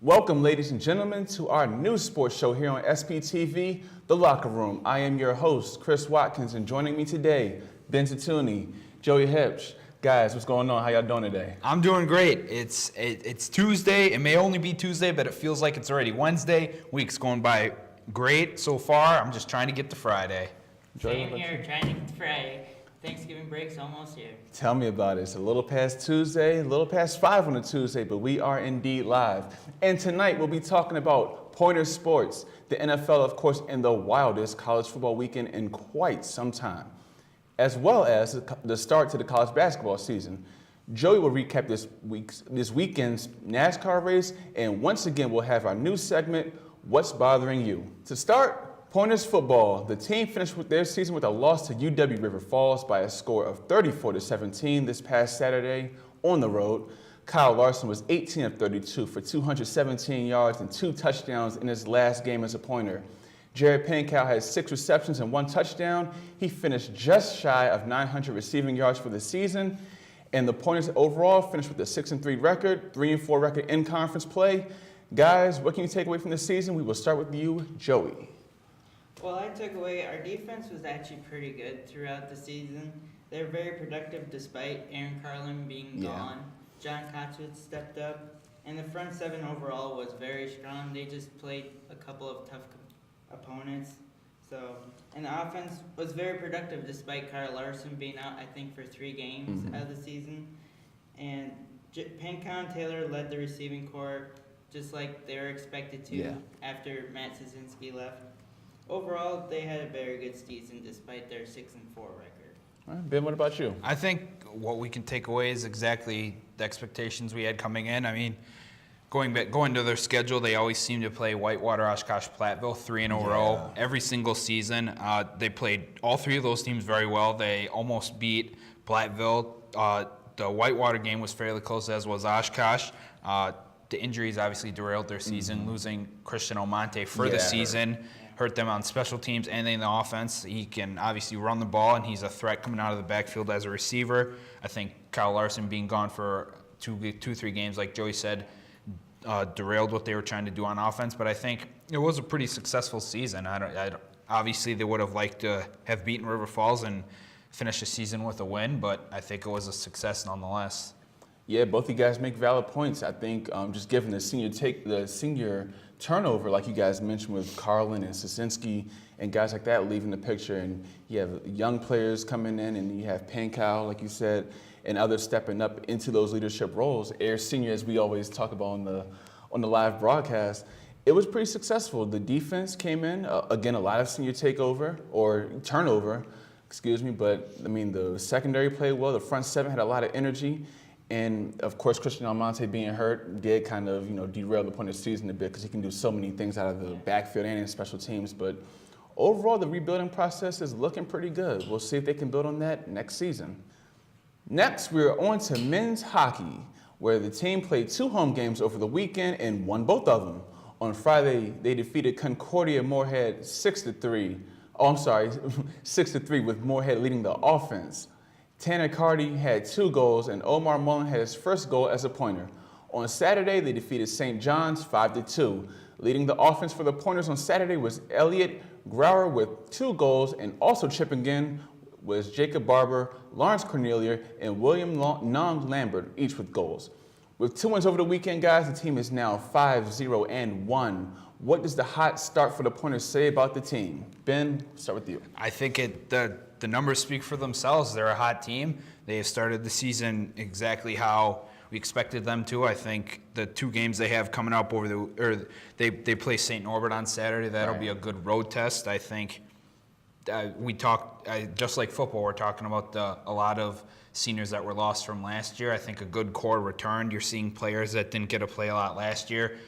Welcome, ladies and gentlemen, to our new sports show here on SPTV, The Locker Room. I am your host, Chris Watkins, and joining me today, Ben Zitouni, Joey Huebsch. Guys, what's going on? How y'all doing today? I'm doing great. It's Tuesday. It may only be Tuesday, but it feels like it's already Wednesday. Week's going by great so far. I'm just trying to get to Friday. Same here, trying to get to Friday. Thanksgiving break's almost here. Tell me about it. It's a little past Tuesday, a little past 5 on a Tuesday, but we are indeed live. And tonight we'll be talking about Pointer Sports, the NFL, of course, and the wildest college football weekend in quite some time, as well as the start to the college basketball season. Joey will recap this weekend's NASCAR race, and once again we'll have our new segment, What's Bothering You? To start, Pointers football. The team finished with their season with a loss to UW River Falls by a score of 34-17 this past Saturday on the road. Kyle Larson was 18 of 32 for 217 yards and 2 touchdowns in his last game as a Pointer. Jared Pankow had 6 receptions and 1 touchdown. He finished just shy of 900 receiving yards for the season. And the Pointers overall finished with a 6-3 record, 3-4 record in conference play. Guys, what can you take away from this season? We will start with you, Joey. Well, I took away our defense was actually pretty good throughout the season. They were very productive despite Aaron Carlin being gone. John Kotchwitz stepped up, and the front seven overall was very strong. They just played a couple of tough opponents. And the offense was very productive despite Kyle Larson being out, I think, for 3 games out of the season. And Pankow and Taylor led the receiving corps just like they were expected to after Matt Szynski left. Overall, they had a very good season despite their 6-4 record. All right, Ben, what about you? I think what we can take away is exactly the expectations we had coming in. I mean, going to their schedule, they always seem to play Whitewater, Oshkosh, Platteville 3 in a row every single season. They played all 3 of those teams very well. They almost beat Platteville. The Whitewater game was fairly close, as was Oshkosh. The injuries obviously derailed their season, losing Christian Almonte for the season. Hurt them on special teams and in the offense. He can obviously run the ball, and he's a threat coming out of the backfield as a receiver. I think Kyle Larson being gone for 2-3 games, like Joey said, derailed what they were trying to do on offense. But I think it was a pretty successful season. Obviously, they would have liked to have beaten River Falls and finished the season with a win, but I think it was a success nonetheless. Yeah, both of you guys make valid points. I think just given the senior turnover, like you guys mentioned with Carlin and Szynski and guys like that leaving the picture, and you have young players coming in, and you have Pankow, like you said, and others stepping up into those leadership roles. Air Senior, as we always talk about on the live broadcast, it was pretty successful. The defense came in, again, a lot of senior turnover, but I mean, the secondary played well. The front seven had a lot of energy. And, of course, Christian Almonte being hurt did kind of, derail the point of the season a bit because he can do so many things out of the backfield and in special teams. But overall, the rebuilding process is looking pretty good. We'll see if they can build on that next season. Next, we're on to men's hockey, where the team played 2 home games over the weekend and won both of them. On Friday, they defeated Concordia Moorhead 6-3. Oh, I'm sorry, 6-3 with Moorhead leading the offense. Tanner Carty had 2 goals, and Omar Mullen had his first goal as a Pointer. On Saturday, they defeated St. John's 5-2. Leading the offense for the Pointers on Saturday was Elliot Grauer with 2 goals, and also chipping in was Jacob Barber, Lawrence Cornelia, and William Nong Lambert, each with goals. With 2 wins over the weekend, guys, the team is now 5-0-1. What does the hot start for the Pointers say about the team? Ben, start with you. I think the numbers speak for themselves. They're a hot team. They have started the season exactly how we expected them to. I think the 2 games they have coming up they play St. Norbert on Saturday. That'll be a good road test. I think just like football, we're talking about a lot of seniors that were lost from last year. I think a good core returned. You're seeing players that didn't get to play a lot last year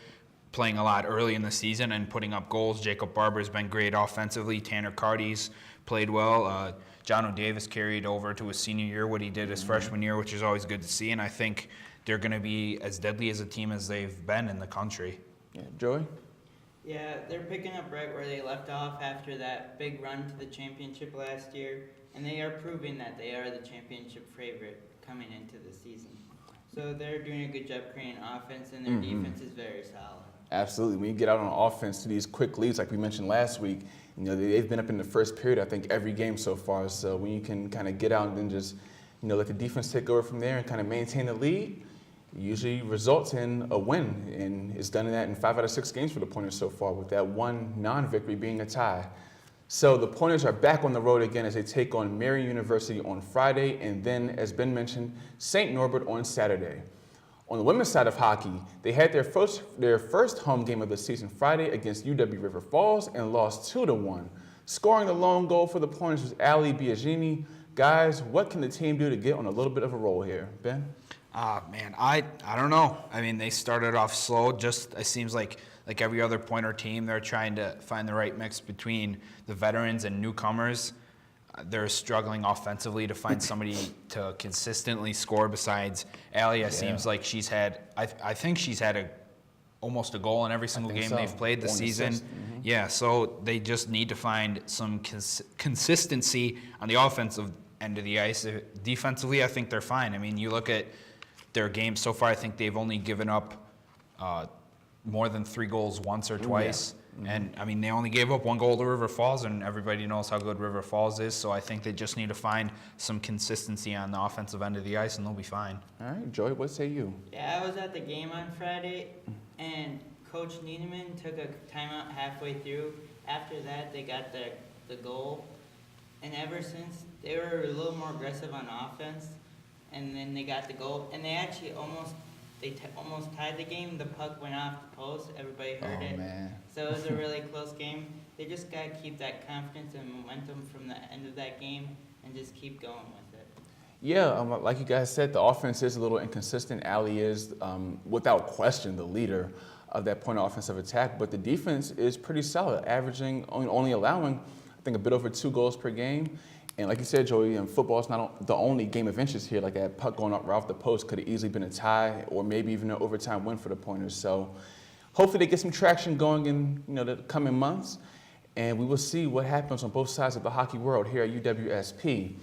playing a lot early in the season and putting up goals. Jacob Barber's been great offensively. Tanner Carty's played well. John O'Davis carried over to his senior year what he did his freshman year, which is always good to see. And I think they're going to be as deadly as a team as they've been in the country. Yeah, Joey? Yeah, they're picking up right where they left off after that big run to the championship last year. And they are proving that they are the championship favorite coming into the season. So they're doing a good job creating offense, and their defense is very solid. Absolutely. When you get out on offense to these quick leads, like we mentioned last week, they've been up in the first period, I think, every game so far. So when you can kind of get out and then just, let the defense take over from there and kind of maintain the lead, it usually results in a win. And it's done that in 5 out of 6 games for the Pointers so far, with that one non-victory being a tie. So the Pointers are back on the road again as they take on Marian University on Friday, and then, as Ben mentioned, St. Norbert on Saturday. On the women's side of hockey, they had their first home game of the season Friday against UW River Falls and lost 2-1. Scoring the lone goal for the Pointers was Ali Biagini. Guys, what can the team do to get on a little bit of a roll here? Ben? Man, I don't know. I mean, they started off slow. Just it seems like every other Pointer team, they're trying to find the right mix between the veterans and newcomers. They're struggling offensively to find somebody to consistently score besides Alia. Seems like she's had, I think she's had almost a goal in every single game they've played this season. Mm-hmm. Yeah, so they just need to find some consistency on the offensive end of the ice. Defensively, I think they're fine. I mean, you look at their games so far, I think they've only given up more than 3 goals once or twice. Yeah. Mm-hmm. And, I mean, they only gave up 1 goal to River Falls, and everybody knows how good River Falls is. So I think they just need to find some consistency on the offensive end of the ice, and they'll be fine. All right, Joey, what say you? Yeah, I was at the game on Friday, and Coach Niedemann took a timeout halfway through. After that, they got the goal. And ever since, they were a little more aggressive on offense, and then they got the goal. And they actually almost tied the game. The puck went off the post. Everybody heard it. Man. So it was a really close game. They just got to keep that confidence and momentum from the end of that game and just keep going with it. Yeah, like you guys said, the offense is a little inconsistent. Ali is, without question, the leader of that point of offensive attack. But the defense is pretty solid, averaging, only allowing, I think, a bit over 2 goals per game. And like you said, Joey, football is not the only game of interest here. Like that puck going up right off the post could have easily been a tie or maybe even an overtime win for the Pointers. So hopefully they get some traction going in the coming months, and we will see what happens on both sides of the hockey world here at UWSP.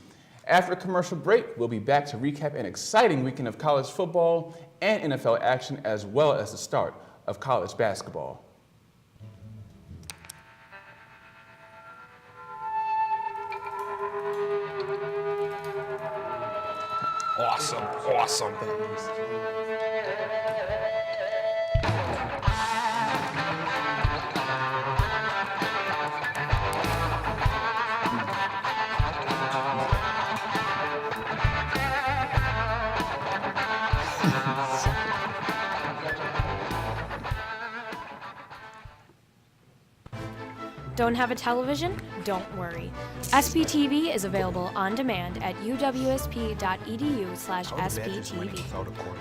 After a commercial break, we'll be back to recap an exciting weekend of college football and NFL action, as well as the start of college basketball. Awesome. Don't have a television? Don't worry. SBTV is available on demand at uwsp.edu/SBTV.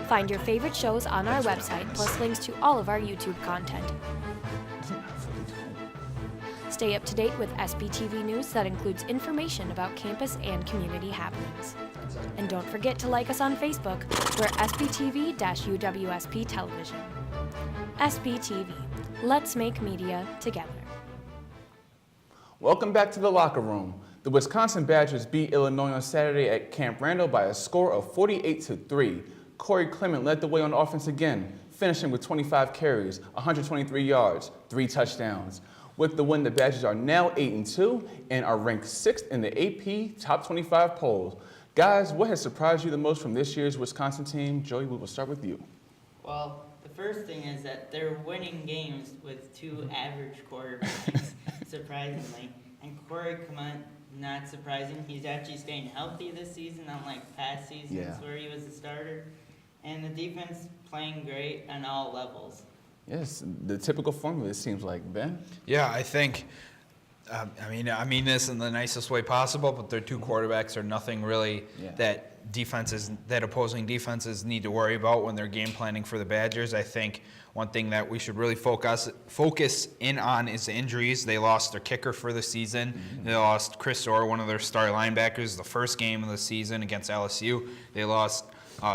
Find your favorite shows on our website, plus links to all of our YouTube content. Stay up to date with SBTV news that includes information about campus and community happenings. And don't forget to like us on Facebook. We're SBTV-UWSP Television. SBTV. Let's make media together. Welcome back to the locker room. The Wisconsin Badgers beat Illinois on Saturday at Camp Randall by a score of 48-3. Corey Clement led the way on offense again, finishing with 25 carries, 123 yards, 3 touchdowns. With the win, the Badgers are now 8-2 and are ranked 6th in the AP Top 25 polls. Guys, what has surprised you the most from this year's Wisconsin team? Joey, we will start with you. Well, the first thing is that they're winning games with 2 average quarterbacks, surprisingly. And Corey Clement, not surprising. He's actually staying healthy this season, unlike past seasons where he was a starter. And the defense playing great on all levels. Yes, the typical formula, it seems like. Ben? Yeah, I think, I mean this in the nicest way possible, but their 2 quarterbacks are nothing really that opposing defenses need to worry about when they're game planning for the Badgers. I think one thing that we should really focus in on is the injuries. They lost their kicker for the season. Mm-hmm. They lost Chris Orr, one of their star linebackers, the first game of the season against LSU. They lost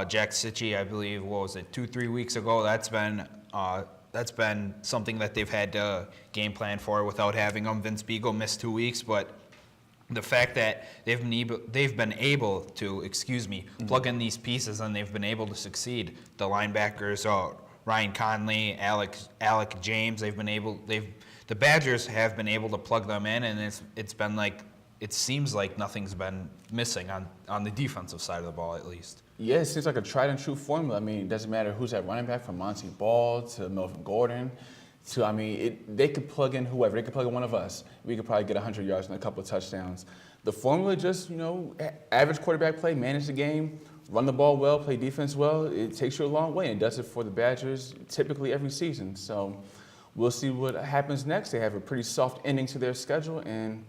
Jack Sitchie, I believe, 2-3 weeks ago. That's been something that they've had to game plan for without having them. Vince Beagle missed 2 weeks, but the fact that they've been able to, plug in these pieces and they've been able to succeed. The linebackers, Ryan Conley, Alec James. The Badgers have been able to plug them in, and it's been like, it seems like nothing's been missing on the defensive side of the ball, at least. Yeah, it seems like a tried and true formula. I mean, it doesn't matter who's at running back, from Monty Ball to Melvin Gordon to, I mean, they could plug in whoever. They could plug in one of us. We could probably get 100 yards and a couple of touchdowns. The formula just, average quarterback play, manage the game, run the ball well, play defense well. It takes you a long way, and does it for the Badgers typically every season. So we'll see what happens next. They have a pretty soft ending to their schedule, and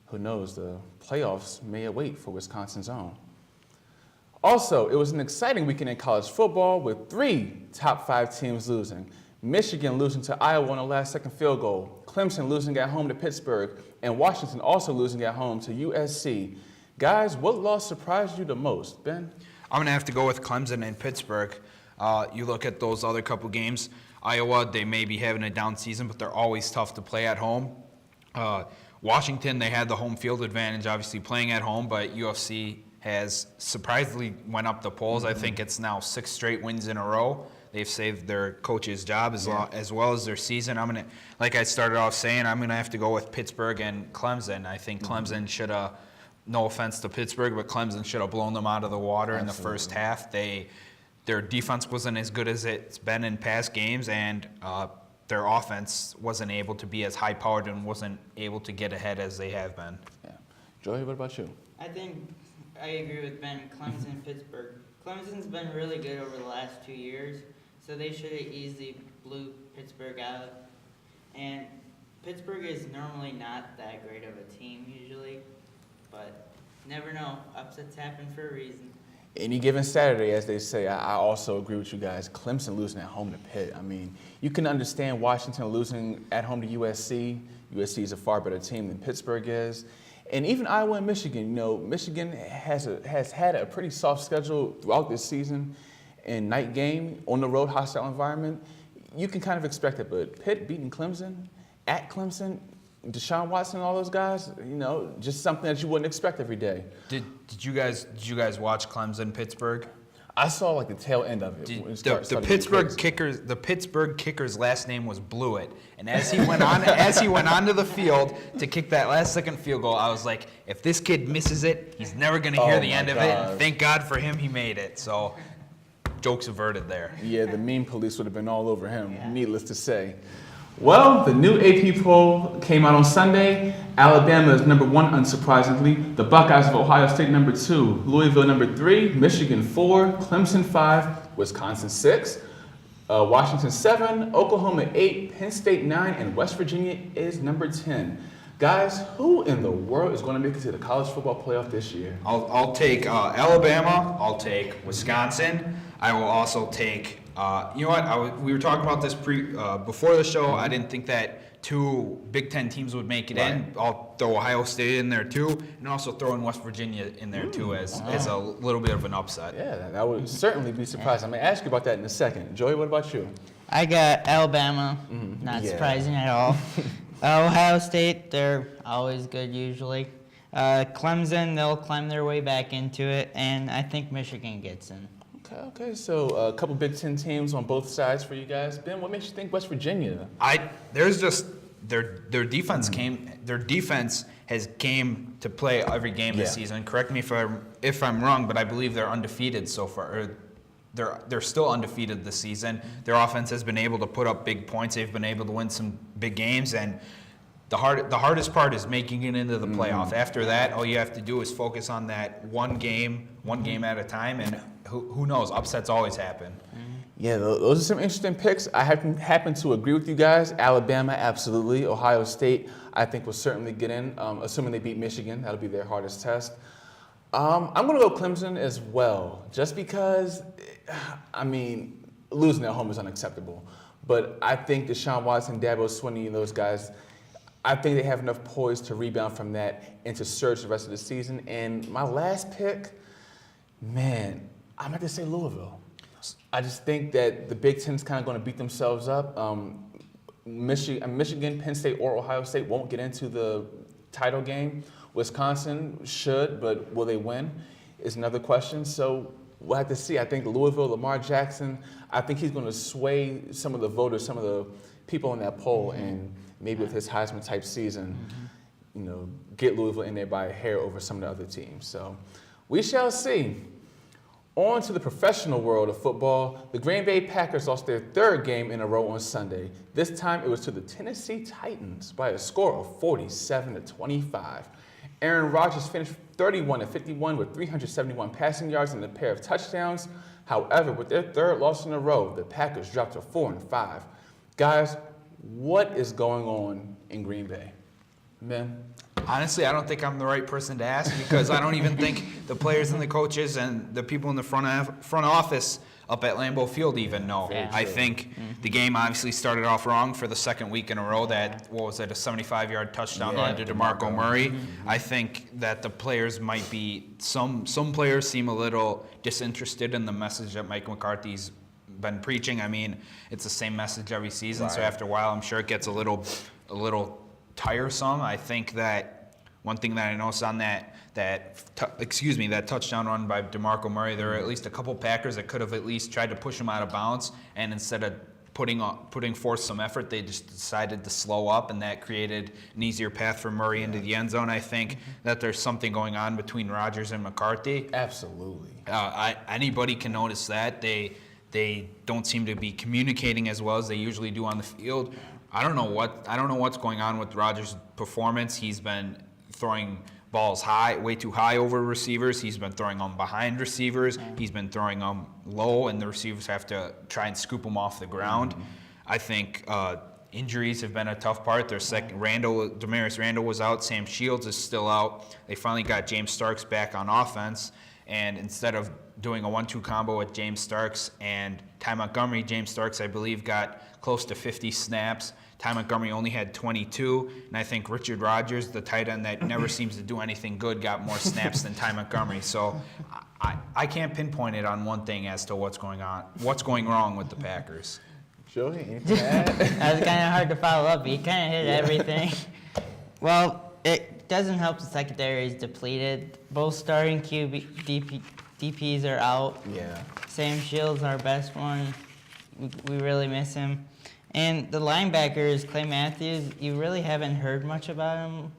who knows, the playoffs may await for Wisconsin's own. Also, it was an exciting weekend in college football with 3 top 5 teams losing. Michigan losing to Iowa on a last-second field goal, Clemson losing at home to Pittsburgh, and Washington also losing at home to USC. Guys, what loss surprised you the most, Ben? I'm going to have to go with Clemson and Pittsburgh. You look at those other couple games, Iowa, they may be having a down season, but they're always tough to play at home. Washington, they had the home field advantage, obviously playing at home, but UFC has surprisingly went up the polls. I think it's now 6 straight wins in a row. They've saved their coach's job as well as their season. Like I started off saying, I'm gonna have to go with Pittsburgh and Clemson. I think Clemson should have, no offense to Pittsburgh, but Clemson should have blown them out of the water in the first half. Their defense wasn't as good as it's been in past games, and their offense wasn't able to be as high-powered and wasn't able to get ahead as they have been. Yeah. Joey, what about you? I think I agree with Ben. Clemson, Pittsburgh. Clemson's been really good over the last 2 years, so they should have easily blew Pittsburgh out. And Pittsburgh is normally not that great of a team usually, but never know. Upsets happen for a reason. Any given Saturday, as they say, I also agree with you guys. Clemson losing at home to Pitt. I mean, you can understand Washington losing at home to USC. USC is a far better team than Pittsburgh is. And even Iowa and Michigan, Michigan has had a pretty soft schedule throughout this season. And night game, on the road, hostile environment, you can kind of expect it. But Pitt beating Clemson, at Clemson, Deshaun Watson and all those guys, just something that you wouldn't expect every day. Did you guys watch Clemson Pittsburgh? I saw like the tail end of it. The Pittsburgh kicker's last name was Blewett, and as he went onto the field to kick that last second field goal, I was like, if this kid misses it, he's never going to hear the end of it. And thank God for him, he made it. So, jokes averted there. Yeah, the meme police would have been all over him. Yeah. Needless to say. Well, the new AP poll came out on Sunday. Alabama is number 1, unsurprisingly. The Buckeyes of Ohio State number 2. Louisville number 3. Michigan 4. Clemson 5. Wisconsin 6. Washington 7. Oklahoma 8. Penn State 9. And West Virginia is number 10. Guys, who in the world is going to make it to the college football playoff this year? I'll take Alabama. I'll take Wisconsin. I will also take. You know what? We were talking about this before the show. I didn't think that 2 Big Ten teams would make it in. I'll throw Ohio State in there too, and also throw in West Virginia in there too as a little bit of an upset. Yeah, that would certainly be surprising. I'm going to ask you about that in a second. Joey, what about you? I got Alabama. Not surprising at all. Ohio State, they're always good usually. Clemson, they'll climb their way back into it, and I think Michigan gets in. Okay. So a couple Big Ten teams on both sides for you guys. Ben, what makes you think West Virginia? There's just their defense has came to play every game this season. Correct me if I'm wrong, but I believe they're undefeated so far. Or they're still undefeated this season. Their offense has been able to put up big points. They've been able to win some big games, and the hardest part is making it into the playoff. After that, all you have to do is focus on that one game at a time, and who knows? Upsets always happen. Yeah, those are some interesting picks. I happen to agree with you guys. Alabama, absolutely. Ohio State, I think, will certainly get in, assuming they beat Michigan. That'll be their hardest test. I'm going to go Clemson as well, just because, losing at home is unacceptable. But I think Deshaun Watson, Dabo Swinney, and those guys, I think they have enough poise to rebound from that and to surge the rest of the season. And my last pick, man, I'm going to say Louisville. I just think that the Big Ten's kind of going to beat themselves up. Michigan, Penn State, or Ohio State won't get into the title game. Wisconsin should, but will they win is another question. So we'll have to see. I think Louisville, Lamar Jackson, I think he's going to sway some of the voters, some of the people in that poll, and maybe with his Heisman-type season, get Louisville in there by a hair over some of the other teams. So we shall see. On to the professional world of football. The Green Bay Packers lost their third game in a row on Sunday. This time it was to the Tennessee Titans by a score of 47-25. Aaron Rodgers finished 31-51 with 371 passing yards and a pair of touchdowns. However, with their third loss in a row, the Packers dropped to 4-5. Guys, what is going on in Green Bay? Men? Honestly, I don't think I'm the right person to ask because I don't even think the players and the coaches and the people in the front office up at Lambeau Field even know. Yeah. I think the game obviously started off wrong for the second week in a row. That, what was it, a 75-yard touchdown run to DeMarco Murray. I think that the players might be, some players seem a little disinterested in the message that Mike McCarthy's been preaching. I mean, it's the same message every season, so after a while I'm sure it gets a little tiresome. I think that one thing that I noticed on that touchdown run by DeMarco Murray, there were at least a couple Packers that could have at least tried to push him out of bounds, and instead of putting forth some effort, they just decided to slow up, and that created an easier path for Murray into the end zone. I think that there's something going on between Rodgers and McCarthy. Absolutely. Anybody can notice that. They don't seem to be communicating as well as they usually do on the field. I don't know what's going on with Rodgers' performance. He's been throwing balls way too high over receivers. He's been throwing them behind receivers. He's been throwing them low, and the receivers have to try and scoop them off the ground. I think injuries have been a tough part. Their Demarius Randall was out. Sam Shields is still out. They finally got James Starks back on offense, and instead of doing a 1-2 combo with James Starks and Ty Montgomery, James Starks, I believe, got close to 50 snaps. Ty Montgomery only had 22, and I think Richard Rodgers, the tight end that never seems to do anything good, got more snaps than Ty Montgomery. So I can't pinpoint it on one thing as to what's going wrong with the Packers. Joey, anything to add? That was kind of hard to follow up. He kind of hit everything. Well, it doesn't help the secondary is depleted. Both starting DPs are out. Yeah. Sam Shields, our best one. We really miss him. And the linebackers, Clay Matthews, you really haven't heard much about him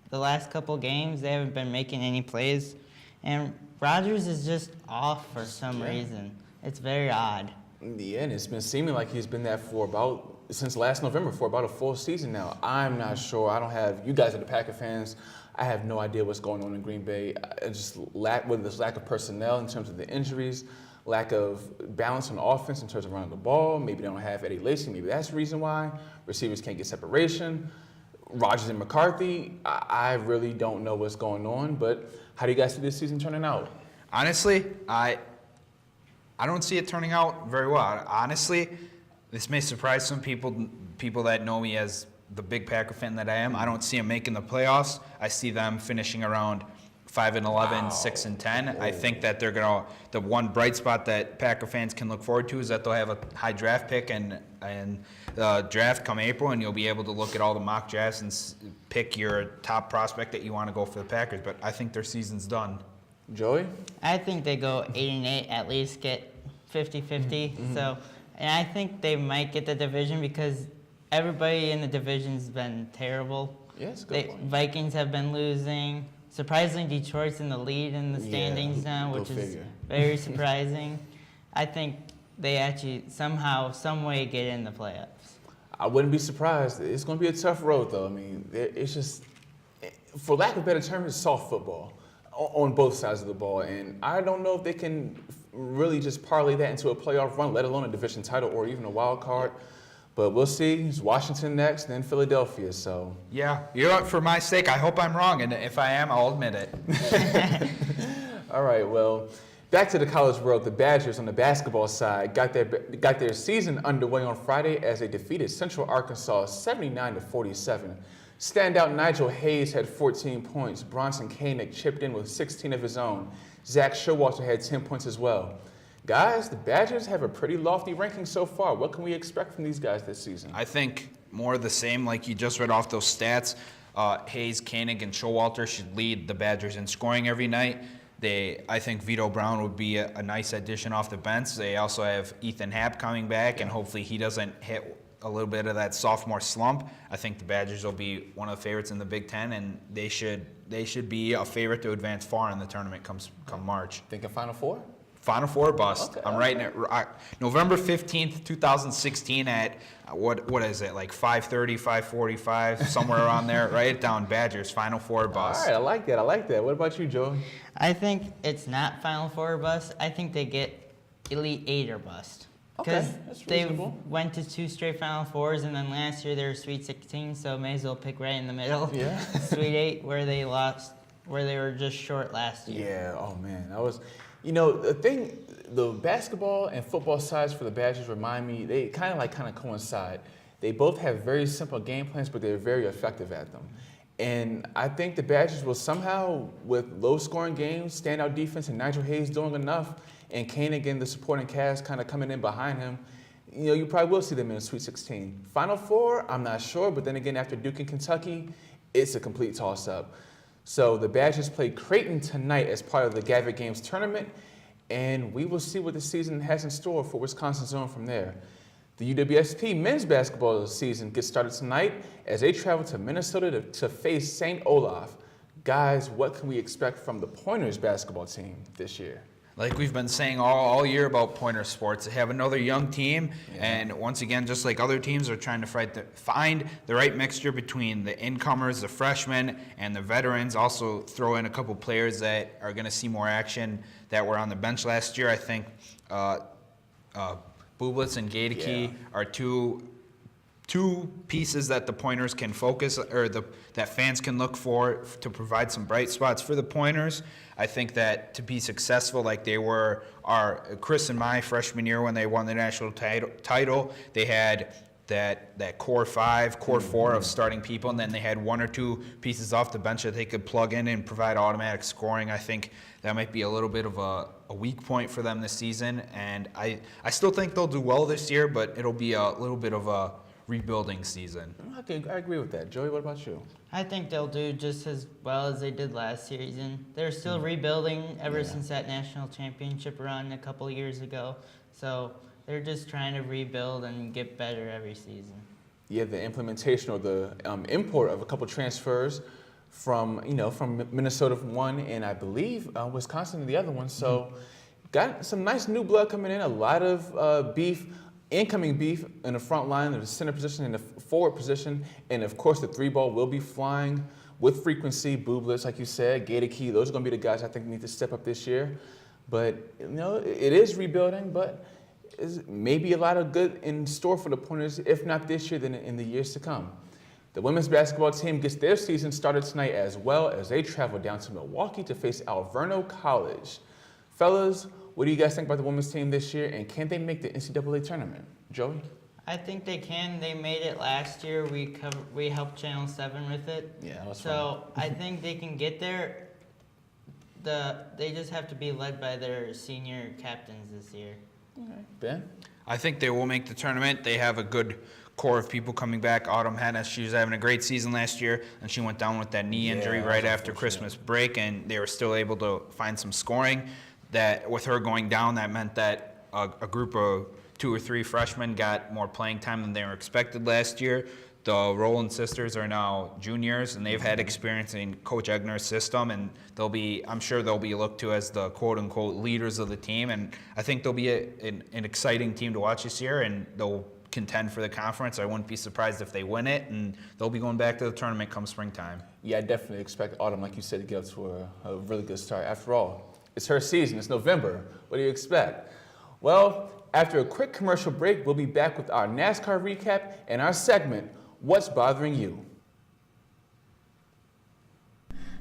the last couple games. They haven't been making any plays. And Rodgers is just off for some reason. It's very odd. Yeah, and it's been seeming like he's been that since last November, for about a full season now. I'm not sure. You guys are the Packer fans. I have no idea what's going on in Green Bay. Whether there's lack of personnel in terms of the injuries, lack of balance on offense in terms of running the ball. Maybe they don't have Eddie Lacy. Maybe that's the reason why. Receivers can't get separation. Rodgers and McCarthy, I really don't know what's going on. But how do you guys see this season turning out? Honestly, I don't see it turning out very well. Honestly, this may surprise some people that know me as the big Packer fan that I am. I don't see them making the playoffs. I see them finishing around 5-11, 6-10. I think that they're the one bright spot that Packer fans can look forward to is that they'll have a high draft pick and the draft come April, and you'll be able to look at all the mock drafts and pick your top prospect that you want to go for the Packers. But I think their season's done. Joey? I think they go 8-8, at least get 50-50. So, and I think they might get the division because everybody in the division's been terrible. Yes, good one. Vikings have been losing. Surprisingly, Detroit's in the lead in the standings now, which is very surprising. I think they actually somehow, some way get in the playoffs. I wouldn't be surprised. It's going to be a tough road, though. I mean, it's just, for lack of a better term, it's soft football on both sides of the ball. And I don't know if they can really just parlay that into a playoff run, let alone a division title or even a wild card. But we'll see. It's Washington next, then Philadelphia. So yeah, for my sake, I hope I'm wrong, and if I am, I'll admit it. All right. Well, back to the college world. The Badgers on the basketball side got their season underway on Friday as they defeated Central Arkansas 79-47. Standout Nigel Hayes had 14 points. Bronson Koenig chipped in with 16 of his own. Zach Showalter had 10 points as well. Guys, the Badgers have a pretty lofty ranking so far. What can we expect from these guys this season? I think more of the same, like you just read off those stats. Hayes, Koenig, and Showalter should lead the Badgers in scoring every night. I think Vito Brown would be a nice addition off the bench. They also have Ethan Happ coming back, and hopefully he doesn't hit a little bit of that sophomore slump. I think the Badgers will be one of the favorites in the Big Ten, and they should be a favorite to advance far in the tournament come March. Thinking Final Four? Final Four bust. Okay, I'm writing it. November 15th, 2016 at, what is it, like 5:30, 5:45, somewhere around there. Write it down, Badgers, Final Four bust. All right, I like that. What about you, Joey? I think it's not Final Four or bust. I think they get Elite Eight or bust. Okay, Because that's they reasonable. went to 2 straight Final Fours, and then last year they were Sweet 16, so may as well pick right in the middle. Yeah. Sweet 8, where they were just short last year. Yeah, oh man, the basketball and football sides for the Badgers remind me, they kind of coincide. They both have very simple game plans, but they're very effective at them. And I think the Badgers will somehow, with low-scoring games, standout defense, and Nigel Hayes doing enough, and Kane again, the supporting cast kind of coming in behind him, you probably will see them in the Sweet 16. Final Four, I'm not sure, but then again, after Duke and Kentucky, it's a complete toss-up. So the Badgers play Creighton tonight as part of the Gavitt Games tournament, and we will see what the season has in store for Wisconsin's own from there. The UWSP men's basketball season gets started tonight as they travel to Minnesota to face St. Olaf. Guys, what can we expect from the Pointers basketball team this year? Like we've been saying all year about Pointer Sports, they have another young team, and once again, just like other teams, they're trying to find the right mixture between the incomers, the freshmen, and the veterans. Also throw in a couple players that are going to see more action that were on the bench last year. I think Bublitz and Gaedeke are two pieces that the Pointers can focus, or that fans can look for to provide some bright spots for the Pointers. I think that to be successful like they were Chris and my freshman year when they won the national title, they had that core 5, core 4 of starting people, and then they had 1 or 2 pieces off the bench that they could plug in and provide automatic scoring. I think that might be a little bit of a weak point for them this season, and I still think they'll do well this year, but it'll be a little bit of a rebuilding season. Okay, I agree with that. Joey, what about you? I think they'll do just as well as they did last season. They're still rebuilding ever since that national championship run a couple years ago. So they're just trying to rebuild and get better every season. Yeah, the implementation or the import of a couple transfers from Minnesota from one, and I believe Wisconsin the other one. So got some nice new blood coming in. A lot of incoming beef in the front line, in the center position, in the forward position, and of course the 3-ball will be flying with frequency. Bublitz, like you said, Gaedeke, those are going to be the guys I think need to step up this year. But it is rebuilding, but maybe a lot of good in store for the Pointers, if not this year, then in the years to come. The women's basketball team gets their season started tonight as well as they travel down to Milwaukee to face Alverno College. Fellas, what do you guys think about the women's team this year, and can they make the NCAA tournament? Joey? I think they can. They made it last year. We helped Channel 7 with it. Yeah, that was So I think they can get there. They just have to be led by their senior captains this year. Okay. Ben? I think they will make the tournament. They have a good core of people coming back. Autumn Hennis, she was having a great season last year, and she went down with that knee injury right after Christmas break, and they were still able to find some scoring. That with her going down, that meant that a group of 2 or 3 freshmen got more playing time than they were expected last year. The Rowland sisters are now juniors, and they've had experience in Coach Egner's system, and I'm sure they'll be looked to as the quote-unquote leaders of the team, and I think they'll be an exciting team to watch this year, and they'll contend for the conference. I wouldn't be surprised if they win it, and they'll be going back to the tournament come springtime. Yeah, I definitely expect Autumn, like you said, to get up to a really good start. After all, it's her season. It's November. What do you expect? Well, after a quick commercial break, we'll be back with our NASCAR recap and our segment, What's Bothering You?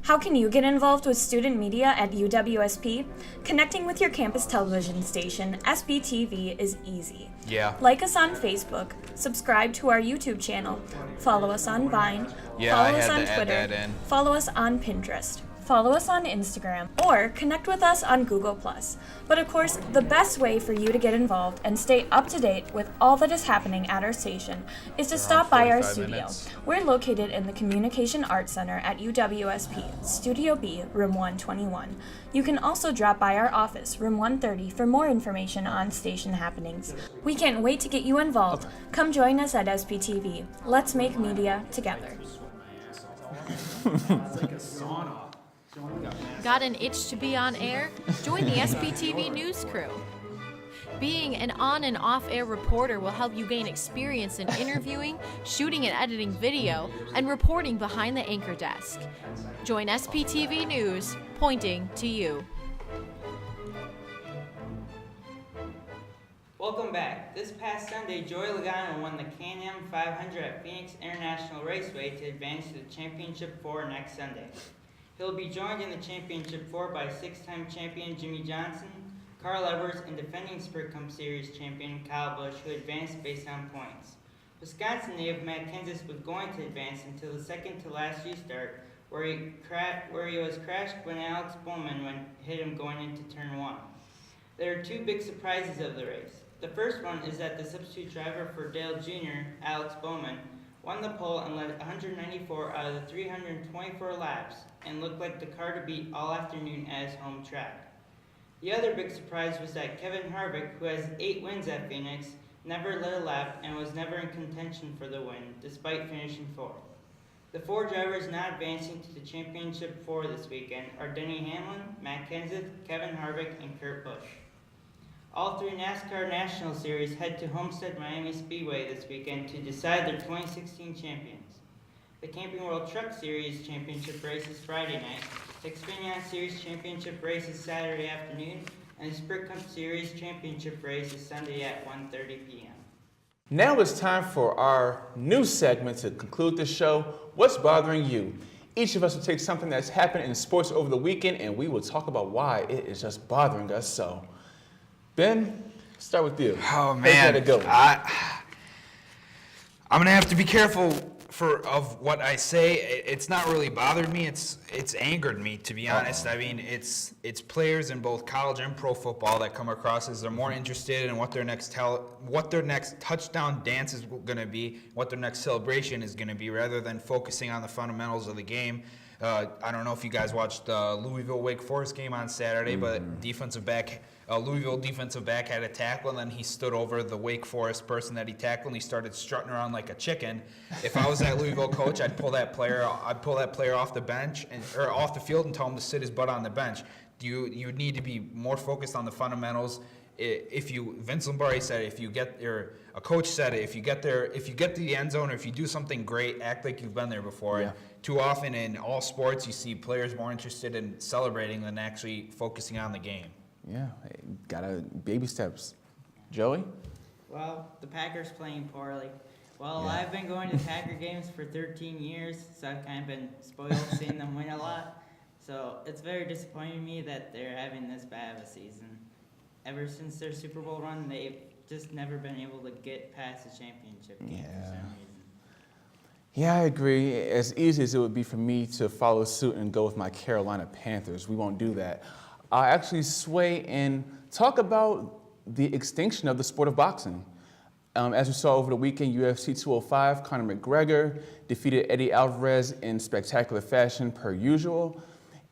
How can you get involved with student media at UWSP? Connecting with your campus television station, SBTV, is easy. Yeah. Like us on Facebook, subscribe to our YouTube channel, follow us on Vine, Yeah, I follow us had on to add Twitter, that in. follow us on Pinterest. follow us on Instagram, or connect with us on Google+. But of course, the best way for you to get involved and stay up to date with all that is happening at our station is to stop by our studio. We're located in the Communication Arts Center at UWSP, Studio B, Room 121. You can also drop by our office, Room 130, for more information on station happenings. We can't wait to get you involved. Come join us at SPTV. Let's make media together. Got an itch to be on air? Join the SPTV news crew. Being an on and off air reporter will help you gain experience in interviewing, shooting and editing video, and reporting behind the anchor desk. Join SPTV News, pointing to you. Welcome back. This past Sunday, Joey Logano won the Can-Am 500 at Phoenix International Raceway to advance to the Championship 4 next Sunday. He'll be joined in the Championship 4 by six-time champion Jimmy Johnson, Carl Edwards, and defending Sprint Cup Series champion Kyle Busch, who advanced based on points. Wisconsin native Matt Kenseth was going to advance until the second-to-last restart, where he was crashed when Alex Bowman hit him going into Turn 1. There are two big surprises of the race. The first one is that the substitute driver for Dale Jr., Alex Bowman, won the pole and led 194 out of the 324 laps and looked like the car to beat all afternoon at his home track. The other big surprise was that Kevin Harvick, who has 8 wins at Phoenix, never led a lap and was never in contention for the win, despite finishing 4th. The 4 drivers not advancing to the Championship 4 this weekend are Denny Hamlin, Matt Kenseth, Kevin Harvick, and Kurt Busch. All 3 NASCAR National Series head to Homestead Miami Speedway this weekend to decide their 2016 champions. The Camping World Truck Series Championship race is Friday night, the Xfinity Series Championship race is Saturday afternoon, and the Sprint Cup Series Championship race is Sunday at 1:30 p.m. Now it's time for our new segment to conclude the show, What's Bothering You? Each of us will take something that's happened in sports over the weekend and we will talk about why it is just bothering us so. Ben, start with you. Oh man, it go? I'm gonna have to be careful of what I say. It's not really bothered me. It's angered me, to be honest. I mean, it's players in both college and pro football that come across as they're more interested in what their next touchdown dance is gonna be, what their next celebration is gonna be, rather than focusing on the fundamentals of the game. I don't know if you guys watched the Louisville Wake Forest game on Saturday, but Louisville defensive back had a tackle, and then he stood over the Wake Forest person that he tackled, and he started strutting around like a chicken. If I was that Louisville coach, I'd pull that player off the bench or off the field and tell him to sit his butt on the bench. You need to be more focused on the fundamentals. Vince Lombardi said a coach said it, if you get to the end zone, or if you do something great, act like you've been there before. Yeah. Too often in all sports, you see players more interested in celebrating than actually focusing on the game. Yeah, gotta baby steps. Joey? Well, the Packers playing poorly. Well, Yeah. I've been going to Packer games for 13 years, so I've kind of been spoiled seeing them win a lot. So it's very disappointing to me that they're having this bad of a season. Ever since their Super Bowl run, they've just never been able to get past the championship game for some reason. Yeah, I agree. As easy as it would be for me to follow suit and go with my Carolina Panthers, we won't do that. I'll actually sway and talk about the extinction of the sport of boxing. As we saw over the weekend, UFC 205, Conor McGregor defeated Eddie Alvarez in spectacular fashion per usual.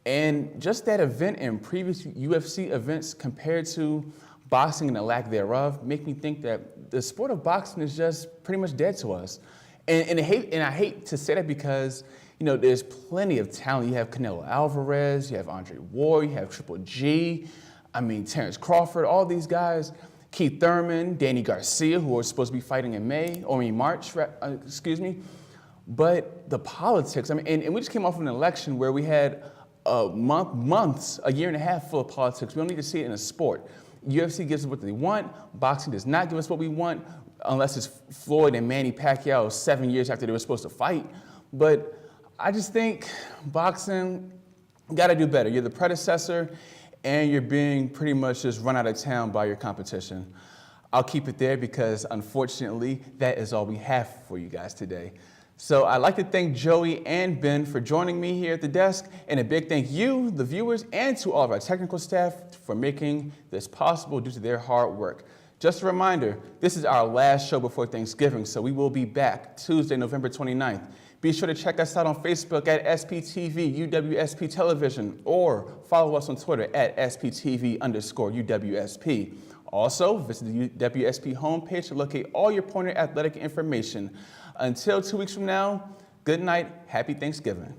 And just that event and previous UFC events compared to boxing and the lack thereof make me think that the sport of boxing is just pretty much dead to us. And I hate to say that because, you know, there's plenty of talent. You have Canelo Alvarez, you have Andre Ward, you have Triple G, Terrence Crawford, all these guys, Keith Thurman, Danny Garcia, who are supposed to be fighting in March, But the politics, and we just came off of an election where we had a year and a half full of politics. We don't need to see it in a sport. UFC gives us what they want. Boxing does not give us what we want, unless it's Floyd and Manny Pacquiao 7 years after they were supposed to fight. But I just think boxing got to do better. You're the predecessor, and you're being pretty much just run out of town by your competition. I'll keep it there because, unfortunately, that is all we have for you guys today. So I'd like to thank Joey and Ben for joining me here at the desk, and a big thank you, the viewers, and to all of our technical staff for making this possible due to their hard work. Just a reminder, this is our last show before Thanksgiving, so we will be back Tuesday, November 29th. Be sure to check us out on Facebook at SPTV UWSP Television, or follow us on Twitter at SPTV_UWSP. Also, visit the UWSP homepage to locate all your Pointer athletic information. Until 2 weeks from now, good night, happy Thanksgiving.